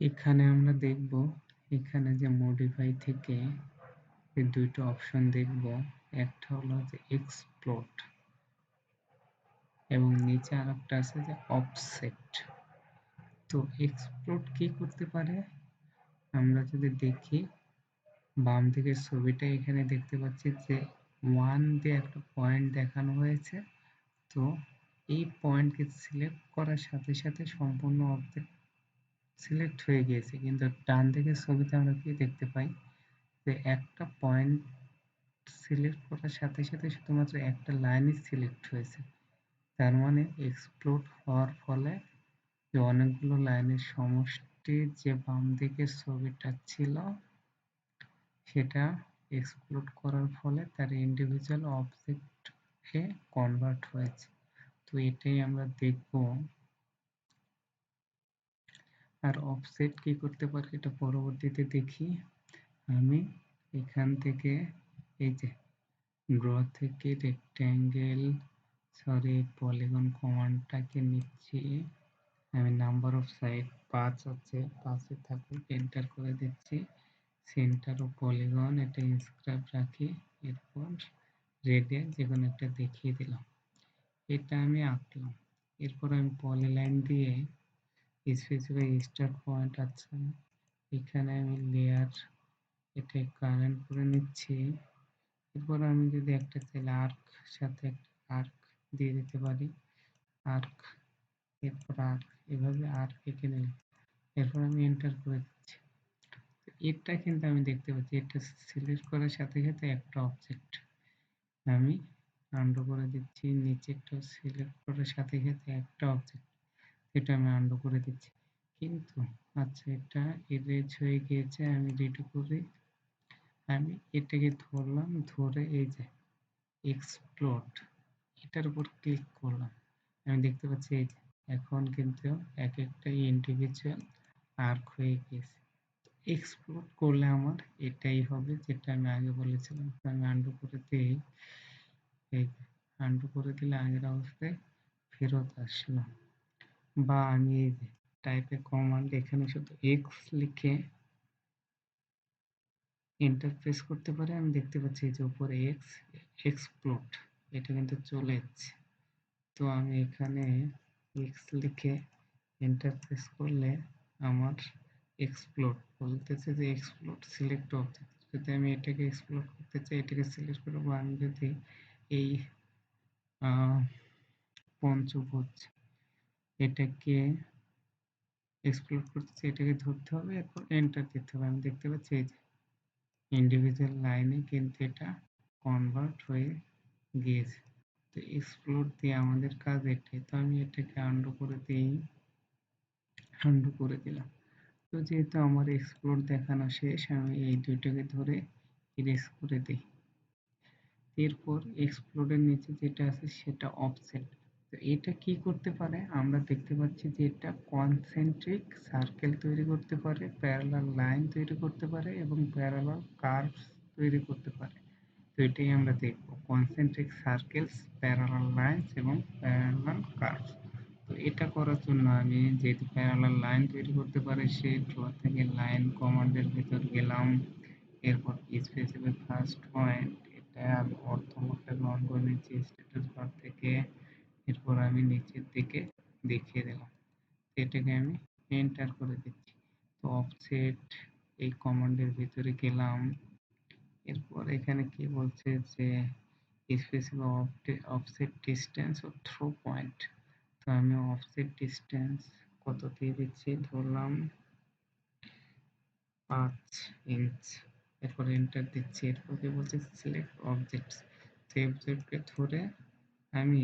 এখানে আমরা দেখব, এখানে যে মডিফাই থেকে এই দুইটা অপশন দেখব। একটা হলো যে এক্সপ্লোড এবং নিচে আরেকটা আছে যে অফসেট। তো এক্সপ্লোড কি করতে পারে, আমরা যদি দেখি বাম দিকের ছবিটা এখানে দেখতে পাচ্ছি যে 1 দিয়ে একটা পয়েন্ট দেখানো হয়েছে। তো এই পয়েন্টকে সিলেক্ট করার সাথে সাথে সম্পূর্ণ অবজেক্ট সিলেক্ট হয়ে গিয়েছে, কিন্তু ডান দিকের ছবিতে আমরা কি দেখতে পাই যে একটা পয়েন্ট সিলেক্ট করার সাথে সাথে শুধুমাত্র একটা লাইনই সিলেক্ট হয়েছে। তার মানে এক্সপ্লোড হওয়ার ফলে যে অনেকগুলো লাইনের সমষ্টি যে বাম দিকের ছবিটা ছিল সেটা এক্সপ্লোড করার ফলে তার ইন্ডিভিজুয়াল অবজেক্টে কনভার্ট হয়েছে। তো এটাই আমরা দেখব। আর অফসেট কি করতে পারে এটা পরবর্তীতে দেখি। আমি এখান থেকে এই যে ড্র থেকে রেক্ট্যাঙ্গেল পলিগন কমান্ডটাকে নিচ্ছি। আমি নাম্বার অফ সাইড 5 আছে, 5 এ থাকুক, এন্টার করে দিচ্ছি। সেন্টার ও পলিগন এটা ইনস্ক্রাইব রাখি, এরপর রেডিয়াস যেকোনো একটা দেখিয়ে দিলাম। এটা আমি আঁকলাম। এরপর আমি পলিলাইন দিয়ে স্পেসিফাই স্টার্ট পয়েন্ট আছে, এখানে আমি লেয়ার এটা কারেন্ট করে নিচ্ছি। এরপর আমি যদি একটা চাইলে আর্ক সাথে একটা আর্ক দিয়ে দিতে পারি, আর্ক, এরপর আর্ক, এভাবে আর্ক এঁকে নিলাম। এরপর আমি এন্টার করে দিচ্ছি। এটা কিন্তু আমি দেখতে পাচ্ছি এটা সিলেক্ট করার সাথে সাথে একটা অবজেক্ট। আমি আন্ডু করে দিচ্ছি, নিচেরটা সিলেক্ট করার সাথে সাথে একটা অবজেক্ট, এটা আমি আন্ডু করে দিচ্ছি। কিন্তু আচ্ছা এটা ইরেজ হয়ে গিয়েছে, আমি রেডি করি। আমি এটাকে ধরলাম, ধরে এই যে এক্সপ্লোড এটার উপর ক্লিক করলাম। আমি দেখতে পাচ্ছি এই যে এখন কিন্তু এক একটা ইন্ডিভিজুয়াল আর্ক হয়ে গেছে। এক্সপ্লোড করলে আমার এটাই হবে যেটা আমি আগে বলেছিলাম। আমি আন্ডু করে দিই, এই আন্ডু করে দিলে আগের অবস্থায় ফেরত আসলো। বা আমি এই যে টাইপে কমান্ড এখানে শুধু এক্স লিখে এন্টার প্রেস করতে পারি। আমি দেখতে পাচ্ছি যে উপরে এক্স এক্সপ্লোড এটা কিন্তু চলে যাচ্ছে। তো আমি এখানে এক্স লিখে এন্টার প্রেস করলে আমার এক্সপ্লোড বলতেছে যে এক্সপ্লোড সিলেক্ট অবজেক্ট। যদি আমি এটাকে এক্সপ্লোড করতে চাই এটাকে সিলেক্ট করবো। আমি যদি এই পঞ্চভুজ এটাকে এক্সপ্লোর করতে চাই এটাকে ধরতে হবে, এরপর এন্টার দিতে হবে। আমি দেখতে পাচ্ছি এই যে ইন্ডিভিজুয়াল লাইনে কিন্তু এটা কনভার্ট হয়ে গিয়েছে। তো এক্সপ্লোর দিয়ে আমাদের কাজ এটাই। তো আমি এটাকে আন্ডু করে দিই, আন্ডু করে দিলাম। তো যেহেতু আমার এক্সপ্লোর দেখানো শেষ, আমি এই দুইটাকে ধরে ইরেজ করে দিই। এরপর এক্সপ্লোরের নিচে যেটা আছে সেটা অফসেট। তো এটা কি করতে পারে, আমরা দেখতে পাচ্ছি যে এটা কনসেন্ট্রিক সার্কেল তৈরি করতে পারে, প্যারালাল লাইন তৈরি করতে পারে এবং প্যারালাল কার্ভস তৈরি করতে পারে। তো এটাই আমরা দেখব, কনসেন্ট্রিক সার্কেলস, প্যারালাল লাইনস এবং প্যারালাল কার্ভস। তো এটা করার জন্য আমি যেহেতু প্যারালাল লাইন তৈরি করতে পারে সেই ড্র থেকে লাইন কমান্ডের ভিতর গেলাম। এরপর স্পেসিফাই ফার্স্ট পয়েন্ট এটা আমি অর্থমোডটা গ্রহণ করে নিচ্ছি স্ট্যাটাস বার থেকে। এরপর আমি নিচের দিকে দেখিয়ে দিলাম, এটাকে আমি এন্টার করে দিচ্ছি। তো অফসেট এই কমান্ডের ভিতরে গেলাম। এরপর এখানে কি বলছে যে স্পেসিফাই অফসেট ডিস্টেন্স ও থ্রো পয়েন্ট। তো আমি অফসেট ডিস্টেন্স কত দিয়ে দিচ্ছি, ধরলাম 5 ইঞ্চ। এরপর এন্টার দিচ্ছি। এরপর কি বলছে সিলেক্ট অবজেক্টস। সেই অবজেক্টকে ধরে আমি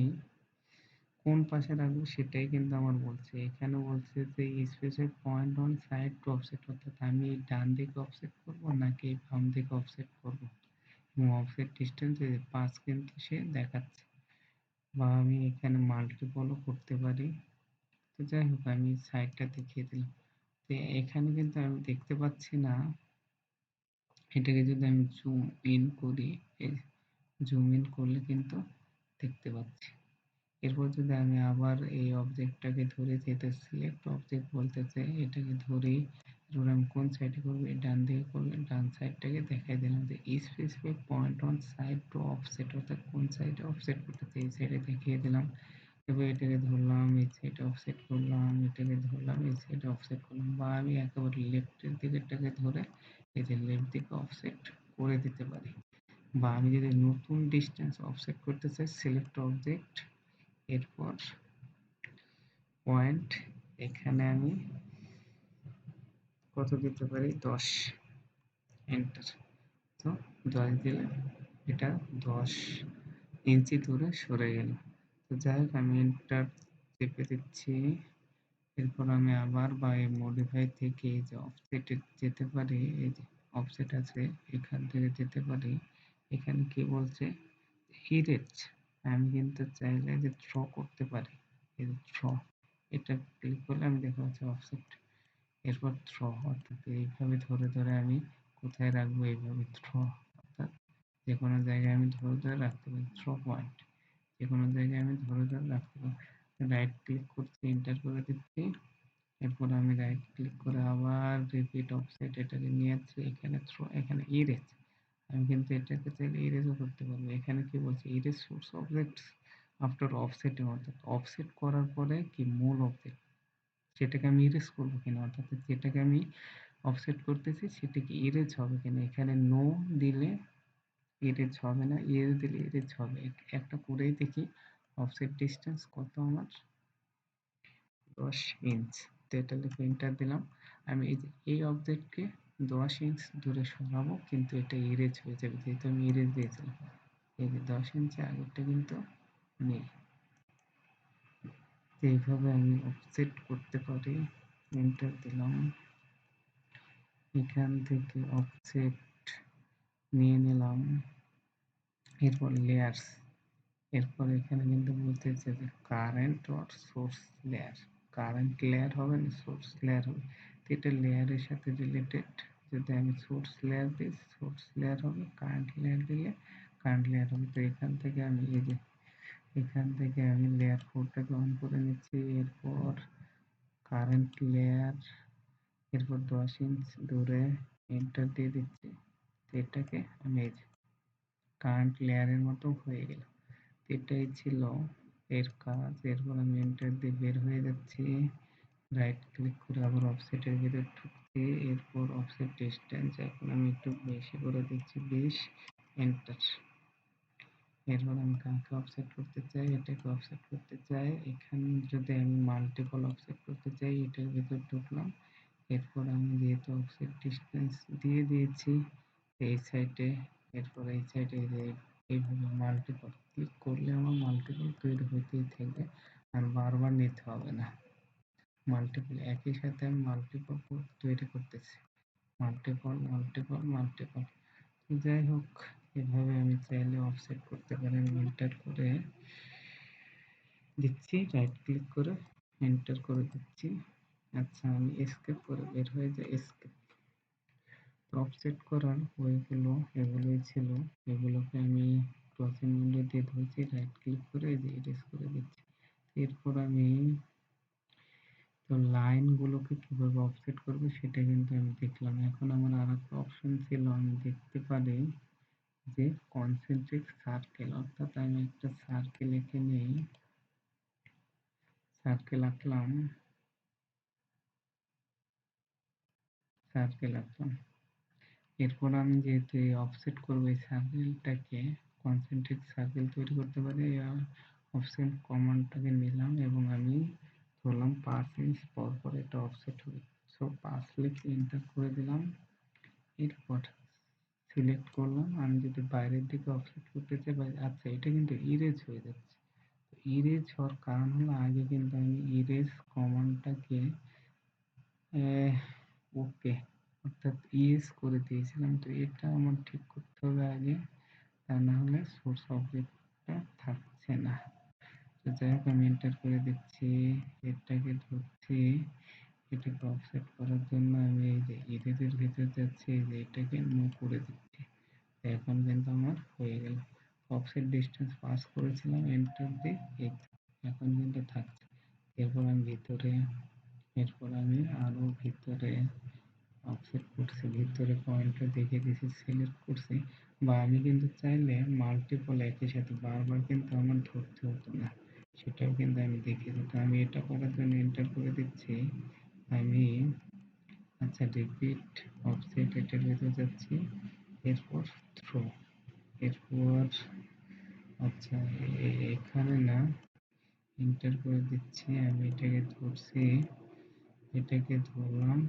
কোন পাশে রাখবো সেটাই কিন্তু আমার বলছে। এখানে বলছে যে specify point on side to offset, অর্থাৎ আমি ডান দিকে অফসেট করব নাকি বাম দিকে অফসেট করব। এবং অফসেট ডিস্টেন্স 5 কিন্তু সে দেখাচ্ছে। বা আমি এখানে মাল্টিপলও করতে পারি। তো যাই হোক আমি সাইডটা দেখিয়ে দিলাম। তো এখানে কিন্তু আমি দেখতে পাচ্ছি না, এটাকে যদি আমি জুম ইন করি, জুম ইন করলে কিন্তু দেখতে পাচ্ছি। এরপর যদি আমি আবার এই অবজেক্টটাকে ধরে যেতে সিলেক্ট অবজেক্ট বলতেছে, এটাকে ধরি। এরপর আমি কোন সাইডে করবো, ডান দিকে করলে ডান সাইডটাকে দেখাই দিলাম যে specific point on side to offset, অর্থাৎ কোন সাইডে অফসেট করতেছে এই সাইডে দেখিয়ে দিলাম। এবার এটাকে ধরলাম এই সাইডে অফসেট করলাম, এটাকে ধরলাম এই সাইডে অফসেট করলাম, বা আমি একেবারে লেফটের দিকেরটাকে ধরে এই যে লেফট দিকে অফসেট করে দিতে পারি। বা আমি যদি নতুন ডিস্টেন্স অফসেট করতে চাই, সিলেক্ট অবজেক্ট, এরপর পয়েন্ট, এখানে আমি কত দিতে পারি, 10, এন্টার। তো 10 দিলে এটা 10 ইঞ্চি দূরে সরে গেল। তো যাই হোক, আমি এন্টার চেপে দিচ্ছি। এরপর আমি আবার বা এই মডিফাই থেকে এই যে অফসেটে যেতে পারি, এই যে অফসেট আছে এখান থেকে যেতে পারি। এখানে কি বলছে, ইরেজ। আমি কিন্তু চাইলে যে থ্র করতে পারি, এই যে থ্র, এটা ক্লিক করলে আমি দেখা যাচ্ছে অফসেট। এরপর থ্র, অর্থাৎ এইভাবে ধরে ধরে আমি কোথায় রাখবো, এইভাবে থ্র, অর্থাৎ যে কোনো জায়গায় আমি ধরে ধরে রাখতে পারি, থ্র পয়েন্ট যে কোনো জায়গায় আমি ধরে ধরে রাখতে পারি। রাইট ক্লিক করছি, এন্টার করে দিচ্ছি। এরপর আমি রাইট ক্লিক করে আবার রিপিট অফসেট, এটাকে নিয়ে যাচ্ছি এখানে থ্রো, এখানে ইরেজ। আমি কিন্তু এটাকে চাইলে ইরেজও করতে পারবো। এখানে কি বলছে, ইরেজ সোর্স অবজেক্টস আফটার অফসেটিং, অর্থাৎ অফসেট করার পরে কি মূল অবজেক্ট সেটাকে আমি ইরেজ করবো কিনা, অর্থাৎ যেটাকে আমি অফসেট করতেছি সেটা কি ইরেজ হবে কিনা। এখানে নো দিলে ইরেজ হবে না, ইয়েস দিলে ইরেজ হবে। একটা করেই দেখি, অফসেট ডিস্টেন্স কত আমার, 10 ইঞ্চ। তো এটা লিখে এন্টার দিলাম। আমি এই যে এই অবজেক্টকে 10 ইঞ্চ দূরে সরাবো, কিন্তু এটা ইরেজ হয়ে যাবে যেহেতু আমি ইরেজ দিয়েছিলাম। এই যে 10 ইঞ্চি আগেরটা কিন্তু নেই। এইভাবে আমি অফসেট করতে পারি। এন্টার দিলাম। এখান থেকে অফসেট নিয়ে নিলাম। এরপর লেয়ার্স, এরপর এখানে কিন্তু বলতেছে যে current or source layer, current layer হবে না সোর্স লেয়ার হবে। তো এটা লেয়ারের সাথে রিলেটেড। যদি আমি সোর্স লেয়ার দিই সোর্স লেয়ার হবে, কারেন্ট লেয়ার দিলে কারেন্ট লেয়ার হবে। তো এখান থেকে আমি এই যে এখান থেকে আমি লেয়ার 4টাকে অন করে নিচ্ছি। এরপর কারেন্ট লেয়ার, এরপর 10 ইঞ্চ দূরে এন্টার দিয়ে দিচ্ছি। এটাকে আমি এই যে কারেন্ট লেয়ারের মতো হয়ে গেল। এটাই ছিল এর কাজ। এরপর আমি এন্টার দিয়ে বের হয়ে যাচ্ছি। রাইট ক্লিক করে আবার অফসেটের ভিতরে ঢুকছি। এরপর অফসেট ডিসটেন্স এখন আমি একটু বেশি করে দিচ্ছি, 20, এন্টার। এরপর আমি কাকে অফসেট করতে চাই, এটাকে অফসেট করতে চাই। এখানে যদি আমি মাল্টিপল অফসেট করতে চাই, এটার ভিতর ঢুকলাম। এরপর আমি যেহেতু অফসেট ডিসটেন্স দিয়ে দিয়েছি এই সাইডে, এরপর এই সাইডে এইভাবে মাল্টিপল ক্লিক করলে আমার মাল্টিপল তৈরি হইতেই থাকবে, আর বারবার নিতে হবে না। মাল্টিপল একই সাথে আমি মাল্টিপল তৈরি করতেছি, মাল্টিপল মাল্টিপল মাল্টিপল। যাই হোক, এভাবে আমি চাইলে অফসেট করতে পারি। এন্টার করে দিচ্ছি, রাইট ক্লিক করে এন্টার করে দিচ্ছি। আচ্ছা, আমি এস্কেপ করে বের হয়ে যাই, এস্কেপ। অফসেট করার ওয়েগুলো এগুলোই ছিল। এগুলোকে আমি ক্রসিং উইন্ডো দিয়ে ধরছি, রাইট ক্লিক করে এই যে এরেজ করে দিচ্ছি। এরপর আমি তো লাইনগুলোকে কিভাবে অফসেট করবো সেটা কিন্তু আমি দেখলাম। এখন আমার আরেকটা অপশন ছিল, আমি দেখতে পারি যে কনসেন্ট্রিক সার্কেল, অর্থাৎ আমি একটা সার্কেল এঁকে নেই, সার্কেল আঁকলাম, সার্কেল আঁকলাম। এরপর আমি যেহেতু এই অফসেট করবো এই সার্কেলটাকে, কনসেন্ট্রিক সার্কেল তৈরি করতে পারি, অফসেট কমান্ডটাকে নিলাম এবং আমি ধরলাম 5 ইঞ্চ পর পর এটা অফসেট হবে। সো 5 লিখে এন্টার করে দিলাম। এরপর সিলেক্ট করলাম। আমি যদি বাইরের দিকে অফসেট করতে চাই, আচ্ছা এটা কিন্তু ইরেজ হয়ে যাচ্ছে। ইরেজ হওয়ার কারণ হলো আগে কিন্তু আমি ইরেজ কমান্ডটাকে ওকে, অর্থাৎ ইয়েস করে দিয়েছিলাম। তো এটা আমার ঠিক করতে হবে আগে, তা না হলে সোর্স অবজেক্টটা থাকছে না। তো যাই হোক, আমি এন্টার করে দিচ্ছি, এটাকে ধরছি। এটাকে অফসেট করার জন্য আমি এই যে ইরেজের ভিতরে যাচ্ছি, এই যে এটাকে নো করে দিচ্ছি। এখন কিন্তু আমার হয়ে গেল। অফসেট ডিসটেন্স পাস করেছিলাম, এন্টার দিয়ে এই এখন কিন্তু থাকছে। এরপর আমি ভিতরে এরপর আমি আরো ভিতরে অফসেট করছি, ভিতরে পয়েন্টটা দেখিয়ে দিয়েছি, সিলেক্ট করছি। বা আমি কিন্তু চাইলে মাল্টিপল একই সাথে বারবার কিন্তু আমার ধরতে হতো না, সেটাও কিন্তু আমি দেখিয়ে দিতাম। আমি এটা করার জন্য এন্টার করে দিচ্ছি আমি। আচ্ছা, রিপিট অফসেট এটার ভিতরে যাচ্ছি, এরপর থ্রো, এরপর আচ্ছা এখানে না, এন্টার করে দিচ্ছি আমি, এটাকে ধরছি, এটাকে ধরলাম।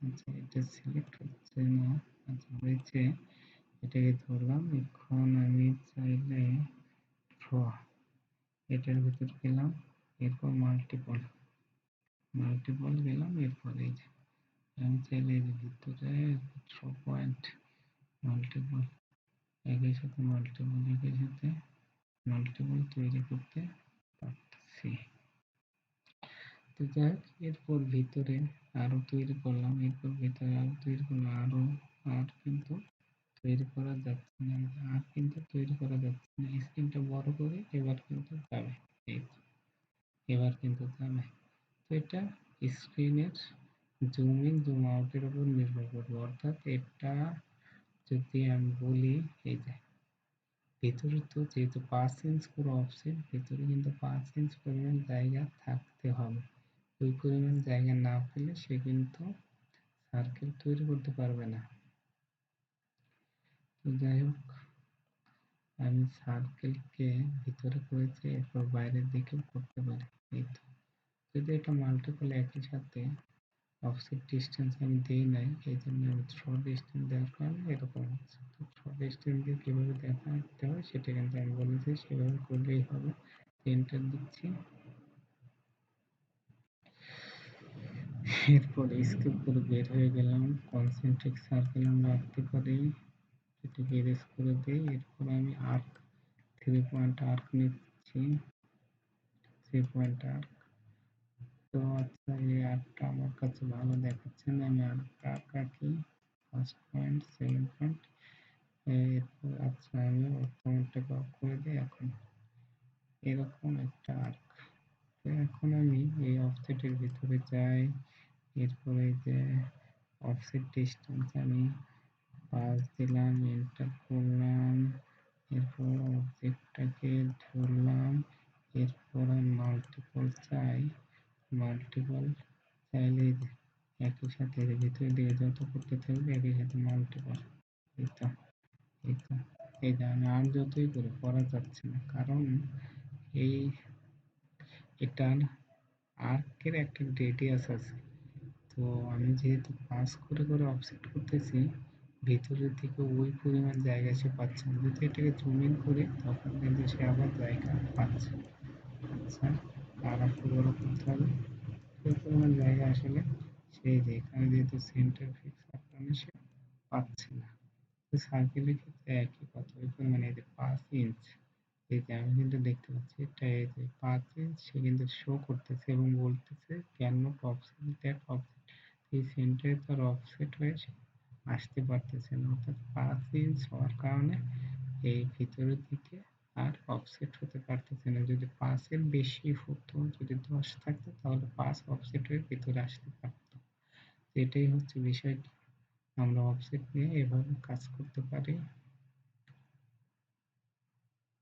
আচ্ছা এটা সিলেক্ট হচ্ছে না, আচ্ছা হয়েছে, এটাকে ধরলাম। এখন আমি চাইলে ড্র, এটার ভিতর গেলাম, এরপর মাল্টিপল, মাল্টিপল গেলাম, এরপর এই যে আমি চাইলে এই যে ভিতরে ড্র পয়েন্ট মাল্টিপল একই সাথে মাল্টিপল একই সাথে মাল্টিপল তৈরি করতে পারতেছি। তো যাই হোক, এরপর ভিতরে আরো তৈরি করলাম, এরপর ভিতরে আরো তৈরি করলাম, আরো আর কিন্তু তৈরি করা যাচ্ছে না, আর কিন্তু তৈরি করা যাচ্ছে না। স্ক্রিনটা বড় করে এবার কিন্তু যাবে, এই তো, এবার কিন্তু যাবে। তো এটা স্ক্রিনের জুম ইন জুম আউটের উপর নির্ভর করবে, অর্থাৎ এটা যদি আমি বলি এই যে ভেতরে তো যেহেতু 5 ইঞ্চ করে অফসেট, ভেতরে কিন্তু 5 ইঞ্চ পরিমাণ জায়গা থাকতে হবে। ওই পরিমাণ জায়গা না পেলে সে কিন্তু সার্কেল তৈরি করতে পারবে না। তো যাই হোক, আমি সার্কেলকে ভিতরে করেছি, এরপর বাইরের দিকেও করতে পারি। এই তো, যদি এটা মাল্টিপল একই সাথে অফসেট ডিসটেন্স আমি দিই নাই, এই জন্য আমি থ্রো ডিসটেন্স দেওয়ার কারণে এরকম হচ্ছে। তো থ্রো ডিসটেন্স দিয়ে কীভাবে দেখাতে হয় সেটা কিন্তু আমি বলেছি, সেভাবে করলেই হবে। এন্টার দিচ্ছি, এরপর স্কেপ করে বের হয়ে গেলাম। কনসেন্ট্রিক সার্কেল আমরা আঁকতে পারি, এটাকে এরেজ করে দিই। এরপর আমি আর্ক, 3 পয়েন্ট আর্ক নিচ্ছি, 3 পয়েন্ট আর্ক। তো আচ্ছা এই আর্কটা আমার কাছে ভালো দেখাচ্ছে না, আমি আরেকটা আর্ক আঁকি, ফার্স্ট পয়েন্ট, সেকেন্ড পয়েন্ট, এরপর আচ্ছা আমি পয়েন্টটাকে অফ করে দিই। এখন এরকম একটা আর্ক। তো এখন আমি এই অফসেটের ভিতরে যাই, এরপরে যে অফসেট ডিসটেন্স আমি 5 দিলাম, এন্টার করলাম, এরপর অবজেক্টটাকে ধরলাম, এরপর আমি মাল্টিপল চাই, মাল্টিপল চাইলে একই সাথে এর ভিতরে দিয়ে যত করতে থাকবে একই সাথে মাল্টিপল। এই তো, এই তো, এই যে আমি আর যতই করা যাচ্ছে না, কারণ এই এটার আর্কের একটা রেডিয়াস আছে। তো আমি যেহেতু পাস করে অফসেট করতেছি, ভিতরের দিকে ওই পরিমাণ জায়গা সে পাচ্ছে না। যদি এটাকে জুম ইন করি তখন কিন্তু সে আবার জায়গা পাচ্ছে। আচ্ছা, আর একটু বড় করতে হবে, ওই পরিমাণ জায়গা আসলে সেই যে এখানে যেহেতু সেন্টার ফিক্স কারণে সে পাচ্ছে না। তো সার্কেলের ক্ষেত্রে একই কথা, ওই পরিমাণ এই যে 5 ইঞ্চ, এই যে আমি কিন্তু দেখতে পাচ্ছি এটা এই যে 5 ইঞ্চ সে কিন্তু শো করতেছে এবং বলতেছে can not offset that offset. এই সেন্টারে তার অফসেট হয়ে আসতে পারতেছে না, অর্থাৎ 5 ইঞ্চ হওয়ার কারণে এই ভিতরের দিকে আর অফসেট হতে পারতেছে না। যদি 5-এর বেশি হতো, যদি 10 থাকতো তাহলে 5 অফসেট হয়ে ভিতরে আসতে পারতো। এটাই হচ্ছে বিষয়টি, আমরা অফসেট নিয়ে এভাবে কাজ করতে পারি।